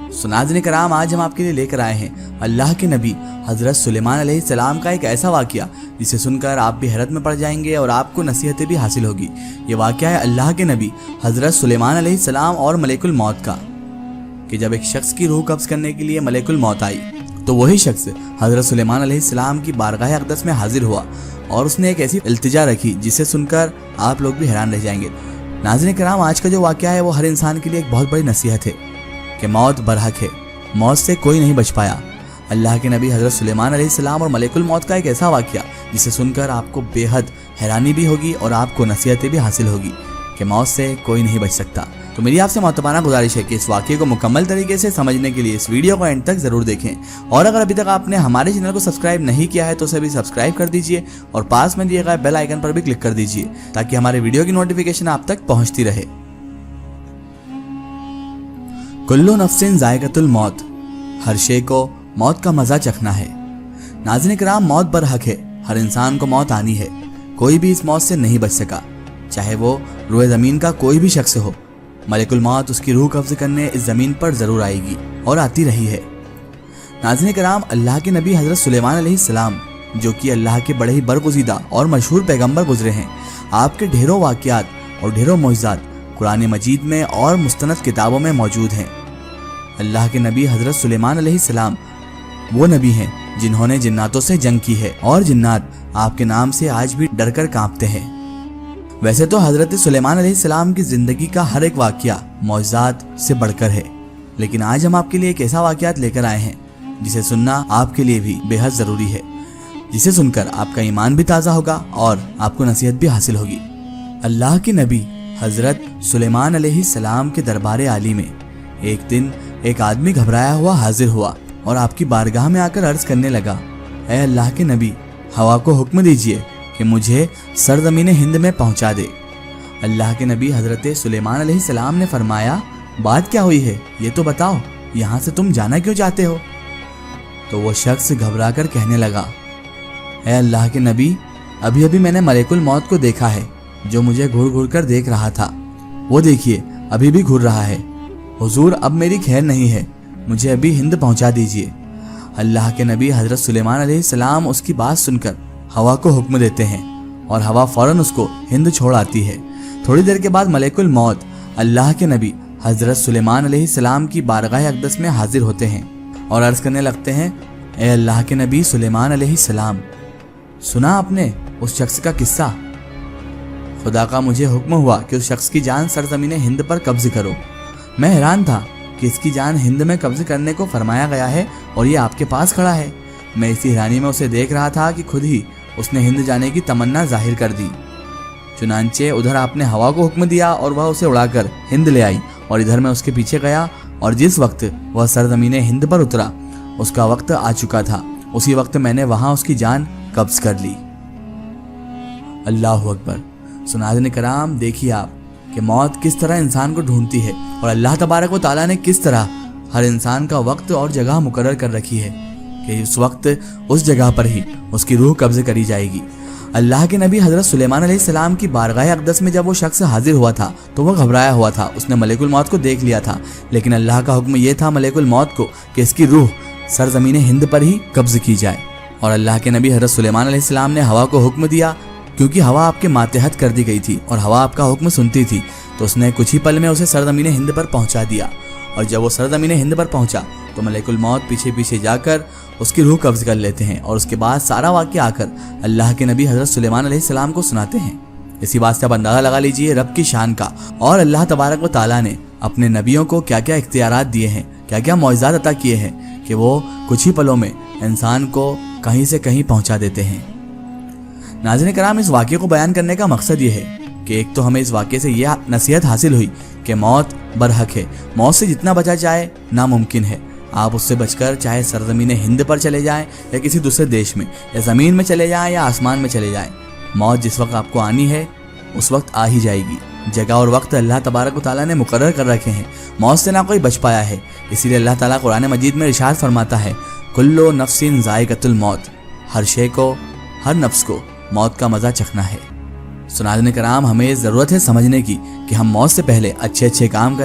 नाज़रीन करام, आज हम आपके लिए लेकर आए हैं अल्लाह के नबी हज़रत सुलेमान अलैहिस्सलाम का एक ऐसा वाक़या जिसे सुनकर आप भी हैरत में पड़ जाएंगे और आपको नसीहतें भी हासिल होगी। ये वाक़या है अल्लाह के नबी हज़रत सुलेमान अलैहिस्सलाम और मलेकुल मौत का, कि जब एक शख्स की रूह कब्ज़ करने के लिए मलेकुल मौत आई तो वही शख्स हज़रत सुलेमान अलैहिस्सलाम की बारगाह अक़दस में हाजिर हुआ और उसने एक ऐसी इल्तिजा रखी जिसे सुनकर आप लोग भी हैरान रह जाएंगे। नाज़रीन करام, आज का जो वाक़या है वो हर इंसान के लिए एक बहुत बड़ी नसीहत है कि मौत बरहक है, मौत से कोई नहीं बच पाया। अल्लाह के नबी हज़रत सुलेमान अलैहिस्सलाम और मलेकुल मौत का एक ऐसा वाक़या जिसे सुनकर आपको बेहद हैरानी भी होगी और आपको नसीहतें भी हासिल होगी कि मौत से कोई नहीं बच सकता। तो मेरी आपसे मोहतबाना गुजारिश है कि इस वाक़ये को मुकम्मल तरीके से समझने के लिए इस वीडियो को एंड तक ज़रूर देखें और अगर अभी तक आपने हमारे चैनल को सब्सक्राइब नहीं किया है तो उसे भी सब्सक्राइब कर दीजिए और पास में दिए गए बेल आइकन पर भी क्लिक कर दीजिए ताकि हमारे वीडियो की नोटिफिकेशन आप तक पहुँचती रहे। कुल्लु नफ्सिन ज़ायक़तुल मौत, हर शे को मौत का मज़ा चखना है। नाज़रीन करام, मौत बरहक है, हर इंसान को मौत आनी है, कोई भी इस मौत से नहीं बच सका, चाहे वो रूए ज़मीन का कोई भी शख्स हो। मलेकुल मौत उसकी रूह कब्ज़ करने इस ज़मीन पर ज़रूर आएगी और आती रही है। नाज़रीन करام, अल्लाह के नबी हज़रत सुलेमान अलैहिस्सलाम जो कि अल्लाह के बड़े ही बरगुज़ीदा और मशहूर पैगम्बर गुजरे हैं, आपके ढेरों वाक़यात और ढेरों मुअज़्ज़ात कुरान मजीद में और मुस्तनद किताबों में मौजूद हैं। अल्लाह के नबी हज़रत सुलेमान अलैहिस्सलाम वो नबी हैं जिन्होंने जिन्नातों से जंग की है और जिन्नात आपके नाम से आज भी डर कर कांपते हैं। वैसे तो हज़रत सुलेमान अलैहिस्सलाम की ज़िंदगी का हर एक वाक़या मौज़ात से बढ़कर है, लेकिन आज हम आपके लिए एक ऐसा वाक़यात लेकर आए हैं जिसे सुनना आपके लिए भी बेहद ज़रूरी है, जिसे सुनकर आपका ईमान भी ताज़ा होगा और आपको नसीहत भी हासिल होगी। अल्लाह के नबी हज़रत सुलेमान अलैहिस्सलाम के दरबार आली में एक दिन एक आदमी घबराया हुआ हाजिर हुआ और आपकी बारगाह में आकर अर्ज़ करने लगा, ऐ अल्लाह के नबी, हवा को हुक्म दीजिए कि मुझे सरज़मीन हिंद में पहुंचा दे। अल्लाह के नबी हज़रत सुलेमान अलैहिस्सलाम ने फरमाया, बात क्या हुई है ये तो बताओ, यहाँ से तुम जाना क्यों चाहते हो? तो वो शख्स घबरा कर कहने लगा, ऐ अल्लाह के नबी, अभी अभी मैंने मलेकुल मौत को देखा है जो मुझे घूर घूर कर देख रहा था, वो देखिए अभी भी घूर रहा है। हुजूर, अब मेरी खैर नहीं है, मुझे अभी हिंद पहुंचा दीजिए। अल्लाह के नबी हज़रत सुलेमान अलैहिस्सलाम उसकी बात सुनकर हवा को हुक्म देते हैं और हवा फौरन उसको हिंद छोड़ आती है। थोड़ी देर के बाद मलेकुल मौत अल्लाह के नबी हज़रत सुलेमान अलैहिस्सलाम की बारगाह अक़दस में हाजिर होते हैं और अर्ज़ करने लगते हैं, ए अल्लाह के नबी सुलेमान अलैहिस्सलाम, सुना आपने उस शख्स का किस्सा? खुदा का मुझे हुक्म हुआ कि उस शख्स की जान सरज़मीन हिंद पर कब्ज़ करो। मैं हैरान था कि इसकी जान हिंद में कब्ज़ करने को फरमाया गया है और ये आपके पास खड़ा है। मैं इसी हैरानी में उसे देख रहा था कि खुद ही उसने हिंद जाने की तमन्ना जाहिर कर दी। चुनांचे उधर आपने हवा को हुक्म दिया और वह उसे उड़ाकर हिंद ले आई और इधर मैं उसके पीछे गया और जिस वक्त वह सरज़मीन हिंद पर उतरा उसका वक्त आ चुका था, उसी वक्त मैंने वहां उसकी जान कब्ज़ कर ली। अल्लाहु अकबर। नाज़रीन करام, देखिए आप कि मौत किस तरह इंसान को ढूंढती है और अल्लाह तबारक व तआला ने किस तरह हर इंसान का वक्त और जगह मुकर्रर कर रखी है कि उस वक्त उस जगह पर ही उसकी रूह कब्ज़ करी जाएगी। अल्लाह के नबी हज़रत सुलेमान अलैहिस्सलाम की बारगाह अक़दस में जब वो शख्स हाजिर हुआ था तो वह घबराया हुआ था, उसने मलेकुल मौत को देख लिया था, लेकिन अल्लाह का हुक्म ये था मलेकुल मौत को कि इसकी रूह सरज़मीन हिंद पर ही कब्ज़ की जाए। और अल्लाह के नबी हज़रत सुलेमान अलैहिस्सलाम ने हवा को हुक्म दिया, क्योंकि हवा आपके मातहत कर दी गई थी और हवा आपका हुक्म सुनती थी, तो उसने कुछ ही पल में उसे सरज़मीन हिंद पर पहुंचा दिया। और जब वो सरज़मीन हिंद पर पहुंचा तो मलेकुल मौत पीछे पीछे जाकर उसकी रूह कब्ज़ कर लेते हैं और उसके बाद सारा वाक़या आकर अल्लाह के नबी हज़रत सुलेमान अलैहिस्सलाम को सुनाते हैं। इसी बात से आप अंदाज़ा लगा लीजिए रब की शान का और अल्लाह तबारक व तआला ने अपने नबियों को क्या क्या इख्तियारात दिए हैं, क्या क्या मौज़ात अता किए हैं कि वो कुछ ही पलों में इंसान को कहीं से कहीं पहुँचा देते हैं। नाज़रीन करام, इस वाक़ये को बयान करने का मकसद ये है कि एक तो हमें इस वाक़ये से यह नसीहत हासिल हुई कि मौत बरहक है, मौत से जितना बचा जाए नामुमकिन है। आप उससे बचकर चाहे सरज़मीन हिंद पर चले जाएं या किसी दूसरे देश में या ज़मीन में चले जाएं या आसमान में चले जाएं, मौत जिस वक्त आपको आनी है उस वक्त आ ही जाएगी। जगह और वक्त अल्लाह तबारक व तआला ने मुकर्रर कर रखे हैं, मौत से ना कोई बच पाया है। इसीलिए अल्लाह ताला कुरान मजीद में इरशाद फरमाता है, कुल्लु नफ्सिन ज़ायक़तुल मौत, हर शे को, हर नफ्स को मौत का मज़ा चखना है। नाज़रीन करام, हमें ज़रूरत है समझने की कि हम मौत से पहले अच्छे अच्छे काम करें।